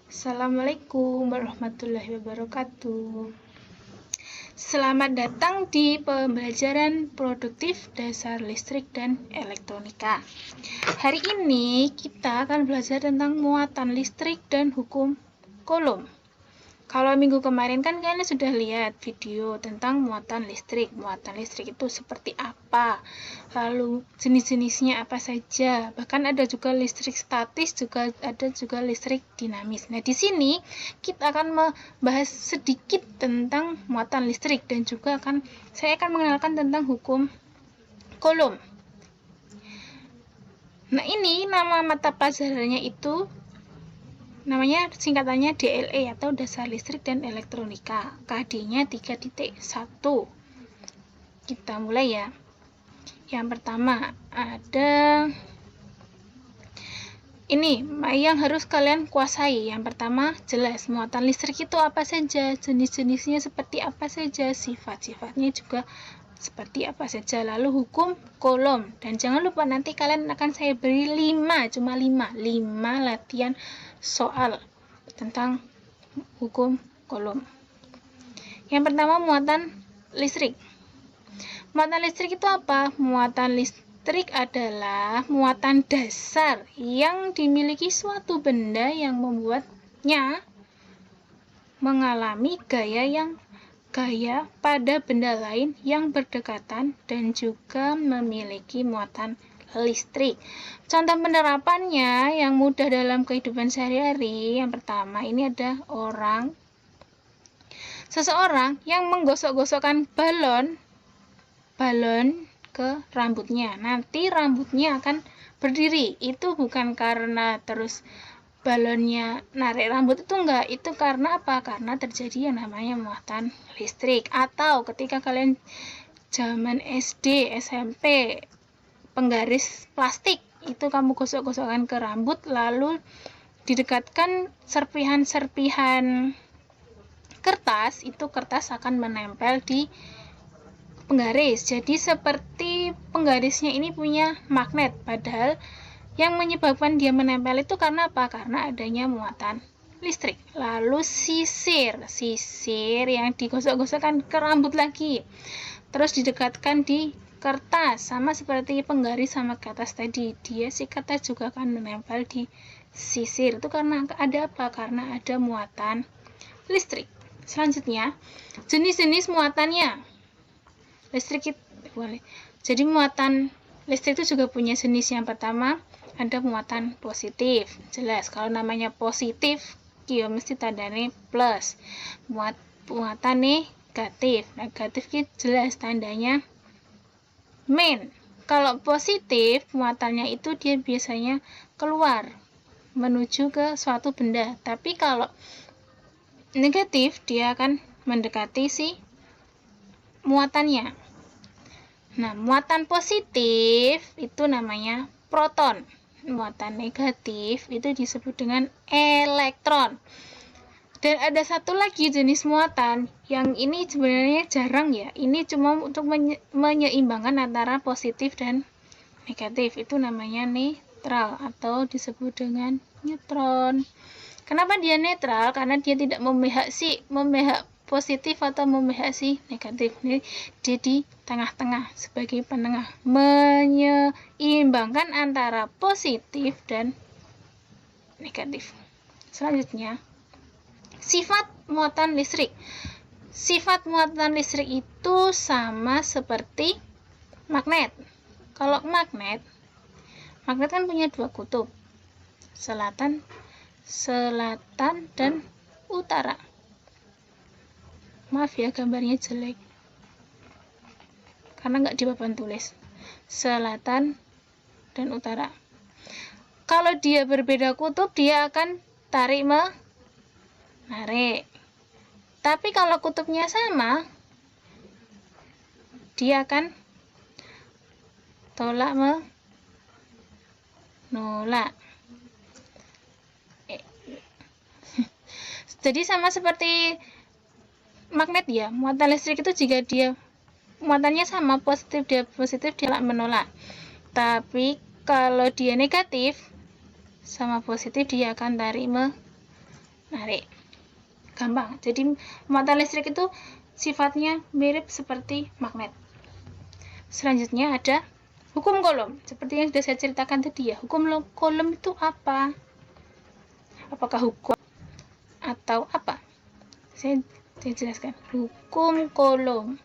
Assalamualaikum warahmatullahi wabarakatuh. Selamat datang di pembelajaran produktif dasar listrik dan elektronika. Hari ini kita akan belajar tentang muatan listrik dan hukum Coulomb. Kalau minggu kemarin kan kalian sudah lihat video tentang muatan listrik. Muatan listrik itu seperti apa? Lalu jenis-jenisnya apa saja? Bahkan ada juga listrik statis, ada juga listrik dinamis. Nah, di sini kita akan membahas sedikit tentang muatan listrik dan juga saya akan mengenalkan tentang hukum Coulomb. Nah, ini nama mata pelajarannya itu namanya singkatannya DLE atau Dasar Listrik dan Elektronika. KD-nya 3.1. Kita mulai ya. Yang pertama ada ini yang harus kalian kuasai. Yang pertama jelas muatan listrik itu apa saja, jenis-jenisnya seperti apa saja, sifat-sifatnya juga seperti apa saja. Lalu hukum Coulomb, dan jangan lupa nanti kalian akan saya beri 5 latihan soal tentang hukum Coulomb. Yang pertama muatan listrik. Muatan listrik itu apa? Muatan listrik adalah muatan dasar yang dimiliki suatu benda yang membuatnya mengalami gaya pada benda lain yang berdekatan dan juga memiliki muatan listrik. Contoh penerapannya yang mudah dalam kehidupan sehari-hari, yang pertama ini ada seseorang yang menggosok-gosokkan balon ke rambutnya. Nanti rambutnya akan berdiri. Itu bukan karena terus balonnya narik rambut, itu enggak, itu karena apa? Karena terjadi yang namanya muatan listrik. Atau ketika kalian zaman SD, SMP penggaris plastik, itu kamu gosok-gosokkan ke rambut, lalu didekatkan serpihan-serpihan kertas, itu kertas akan menempel di penggaris. Jadi seperti penggarisnya ini punya magnet, padahal yang menyebabkan dia menempel itu karena apa? Karena adanya muatan listrik. Lalu sisir yang digosok-gosokkan ke rambut lagi, terus didekatkan di kertas, sama seperti penggaris sama kertas tadi, si kertas juga akan menempel di sisir. Itu karena ada apa? Karena ada muatan listrik. Selanjutnya, jenis-jenis muatannya. Listrik itu boleh. Jadi muatan listrik itu juga punya jenis. Yang pertama ada muatan positif. Jelas kalau namanya positif, mesti tandanya plus. Muatan negatif. Negatif jelas tandanya min. Kalau positif, muatannya itu dia biasanya keluar menuju ke suatu benda. Tapi kalau negatif, dia akan mendekati si muatannya. Nah, muatan positif itu namanya proton. Muatan negatif itu disebut dengan elektron. Dan ada satu lagi jenis muatan yang ini sebenarnya jarang ya. Ini cuma untuk menyeimbangkan antara positif dan negatif. Itu namanya netral atau disebut dengan neutron. Kenapa dia netral? Karena dia tidak memihak positif atau memihak negatif. Jadi tengah-tengah sebagai penengah, menyeimbangkan antara positif dan negatif. Selanjutnya, sifat muatan listrik. Sifat muatan listrik itu sama seperti magnet. Kalau magnet kan punya dua kutub, selatan dan utara. Maaf ya, gambarnya jelek karena nggak di papan tulis. Selatan dan utara. Kalau dia berbeda kutub, dia akan tarik menarik. Tapi kalau kutubnya sama, dia akan tolak menolak. Jadi sama seperti magnet ya. Muatan listrik itu jika dia muatannya sama, positif dia menolak. Tapi kalau dia negatif, sama positif, dia akan tarik menarik. Gampang. Jadi muatan listrik itu sifatnya mirip seperti magnet. Selanjutnya ada hukum Coulomb. Seperti yang sudah saya ceritakan tadi ya. Hukum Coulomb itu apa? Apakah hukum atau apa? Saya jelaskan. Hukum Coulomb.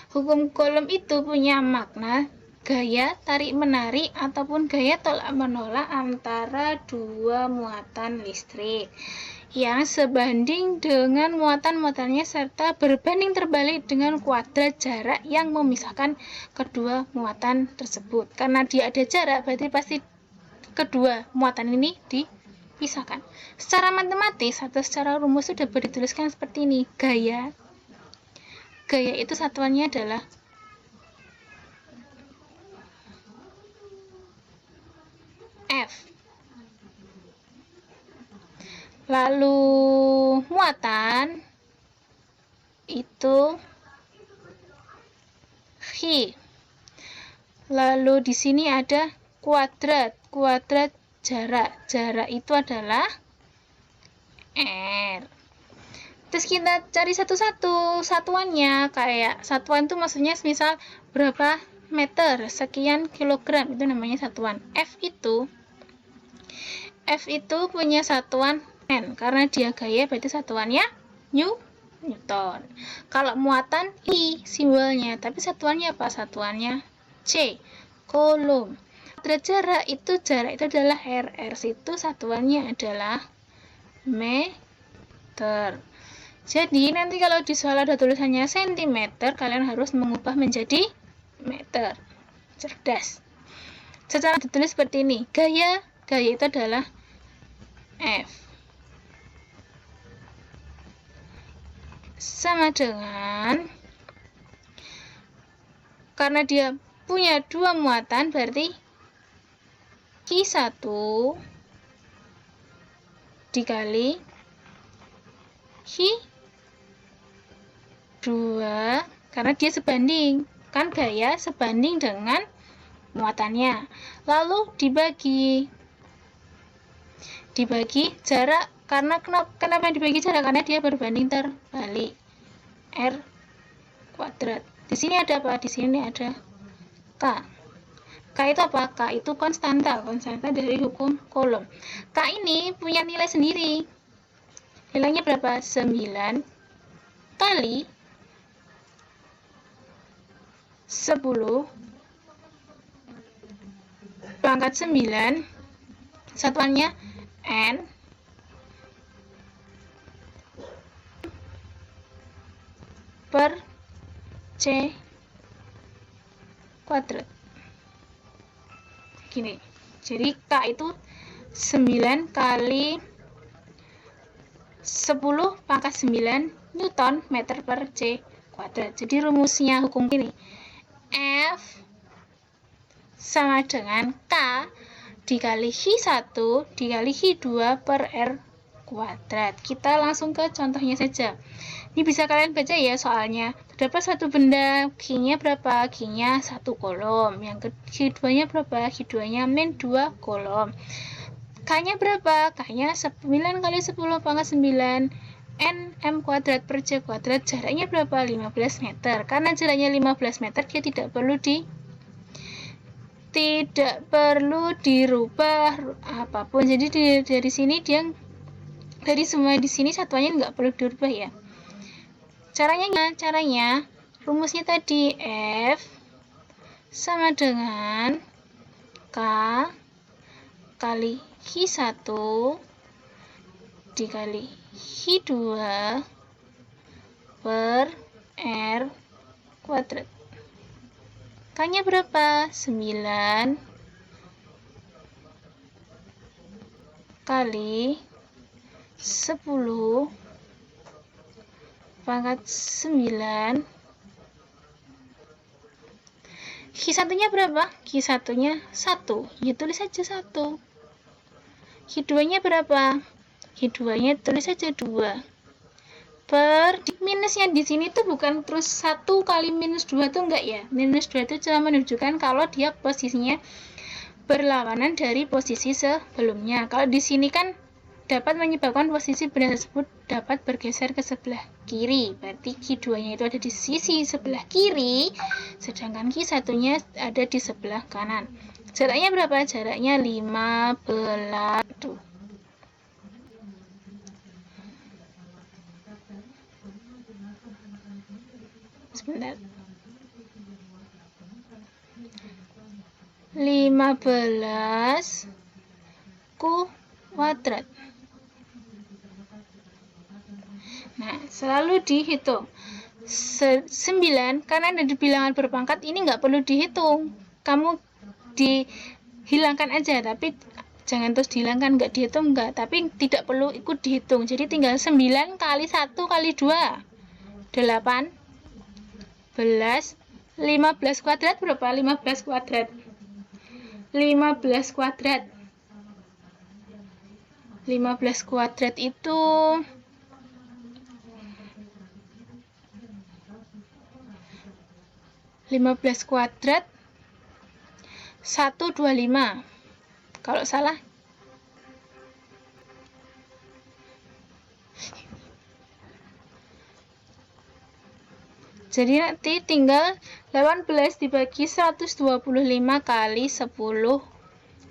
Hukum Coulomb itu punya makna gaya tarik-menarik ataupun gaya tolak-menolak antara dua muatan listrik yang sebanding dengan muatan-muatannya serta berbanding terbalik dengan kuadrat jarak yang memisahkan kedua muatan tersebut. Karena dia ada jarak, berarti pasti kedua muatan ini dipisahkan. Secara matematis atau secara rumus sudah dituliskan seperti ini. Gaya itu satuannya adalah F. Lalu muatan itu H. Lalu di sini ada kuadrat jarak. Jarak itu adalah R. Terus kita cari satu-satu satuannya, kayak satuan itu maksudnya misal berapa meter, sekian kilogram, itu namanya satuan. F itu punya satuan N, karena dia gaya berarti satuannya Newton. Kalau muatan I simbolnya, tapi satuannya apa? Satuannya C, Coulomb. Kuadrat jarak itu adalah R. R itu satuannya adalah meter. Jadi nanti kalau di soal ada tulisannya sentimeter, kalian harus mengubah menjadi meter. Cerdas. Secara ditulis seperti ini. Gaya itu adalah F. Sama dengan, karena dia punya dua muatan, berarti Q1 dikali Q2, karena dia sebanding, kan gaya sebanding dengan muatannya. Lalu dibagi jarak, karena kenapa dibagi jarak? Karena dia berbanding terbalik. R kuadrat. Di sini ada apa? Di sini ada K. K itu apa? K itu konstanta dari hukum Coulomb. K ini punya nilai sendiri. Nilainya berapa? 9 kali 10 pangkat 9, satuannya N per C kuadrat. Gini. Jadi K itu 9 kali 10 pangkat 9 Newton meter per C kuadrat. Jadi rumusnya hukum ini. F sama dengan K dikali H1 dikali H2 per R kuadrat. Kita langsung ke contohnya saja. Ini bisa kalian baca ya soalnya. Terdapat suatu benda, Q-nya berapa? Q-nya 1 Coulomb. Yang Q2-nya berapa? Q2-nya min 2 Coulomb. K-nya berapa? K-nya 9 kali 10 pangkat 9 N M kuadrat per C kuadrat. Jaraknya berapa? 15 meter. Karena jaraknya 15 meter, dia tidak perlu dirubah apapun. Jadi dari sini dari semua di sini satuannya nggak perlu dirubah ya. Caranya rumusnya tadi F sama dengan K kali Q1 dikali Q2 per R kuadrat. K-nya berapa? 9 kali 10 pangkat 9. Q1-nya berapa? Q1-nya 1. Ya tulis saja 1. Q2-nya berapa? Q2-nya tulis saja 2. Minusnya di sini tuh bukan terus 1 kali minus 2 tuh enggak ya. Minus 2 itu cuma menunjukkan kalau dia posisinya berlawanan dari posisi sebelumnya. Kalau di sini kan dapat menyebabkan posisi benda tersebut dapat bergeser ke sebelah kiri. Berarti Q2-nya itu ada di sisi sebelah kiri, sedangkan Q1-nya ada di sebelah kanan. Jaraknya berapa? Jaraknya 15. Tuh. Sebentar. 15 kuadrat. Nah, selalu dihitung. 9 karena ada di bilangan berpangkat ini nggak perlu dihitung. Kamu dihilangkan aja, tapi jangan terus dihilangkan, nggak dihitung nggak, tapi tidak perlu ikut dihitung. Jadi tinggal 9 kali 1 kali 2 18. 15 kuadrat berapa? 15 kuadrat. 15 kuadrat. 15 kuadrat itu 15 kuadrat 125. Kalau salah jadi nanti tinggal 18 dibagi 125 kali 10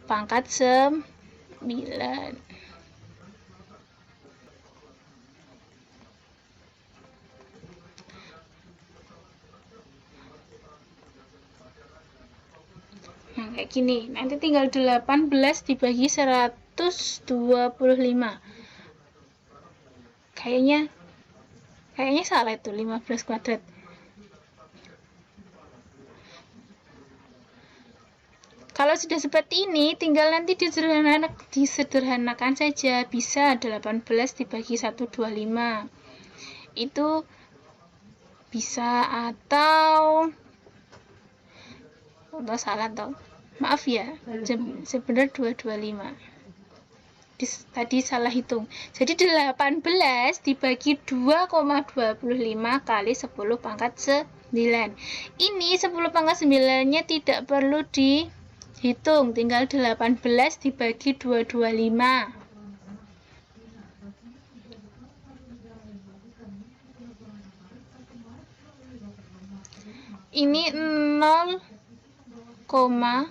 pangkat 9. Nah, kayak gini. Nanti tinggal 18 dibagi 125. Kayaknya salah itu 15 kuadrat. Kalau sudah seperti ini, tinggal nanti disederhanakan saja. Bisa 18 dibagi 125. Itu bisa atau salah toh. Maaf ya, sebenarnya 225. Tadi salah hitung. Jadi 18 dibagi 2,25 kali 10 pangkat 9. Ini 10 pangkat 9-nya tidak perlu dihitung, tinggal 18 dibagi 225. Ini 0,8.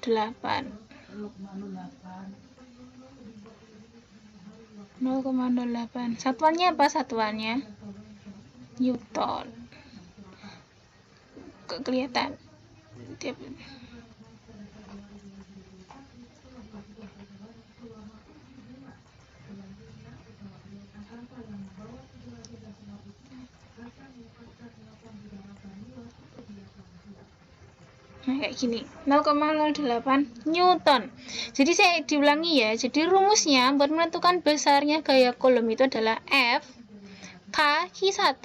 0,08. Satuannya apa satuannya? Newton. Kelihatan. Nah, kayak gini, 0,08 Newton. Jadi saya diulangi ya. Jadi rumusnya buat menentukan besarnya gaya kolom itu adalah F K Q1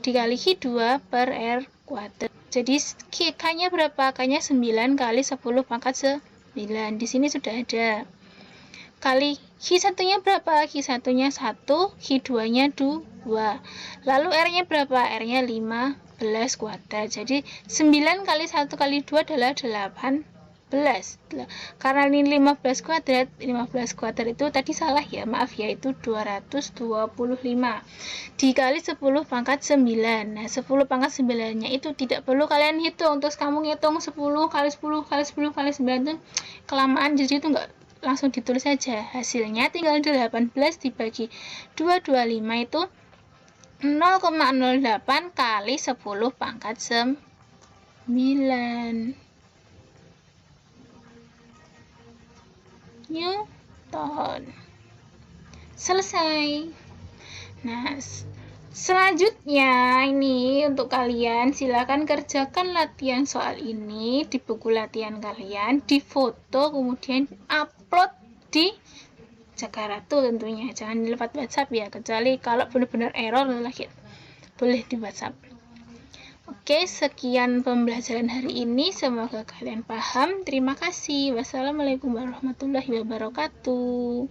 dikali Q2 per R kuadrat. Jadi K-nya berapa? K-nya 9 kali 10 pangkat 9. Di sini sudah ada. Kali Q1-nya berapa? Q1-nya 1, Q2-nya 2. Lalu R-nya berapa? R-nya 15 kuadrat. Jadi 9 kali 1 kali 2 adalah 18. Karena ini 15 kuadrat itu tadi salah ya, maaf ya, itu 225 dikali 10 pangkat 9. Nah, 10 pangkat 9-nya itu tidak perlu kalian hitung, terus kamu ngitung 10 kali 10 kali 10 kali 9 itu kelamaan, jadi itu enggak, langsung ditulis saja. Hasilnya tinggal 18 dibagi 225 itu 0,08 kali 10 pangkat 9 Newton. Selesai. Nah, selanjutnya ini untuk kalian silakan kerjakan latihan soal ini di buku latihan kalian, difoto kemudian upload di Jakarta tentunya. Jangan lewat WhatsApp ya, kecuali kalau benar-benar error lagi boleh di WhatsApp. Oke, sekian pembelajaran hari ini. Semoga kalian paham. Terima kasih. Wassalamualaikum warahmatullahi wabarakatuh.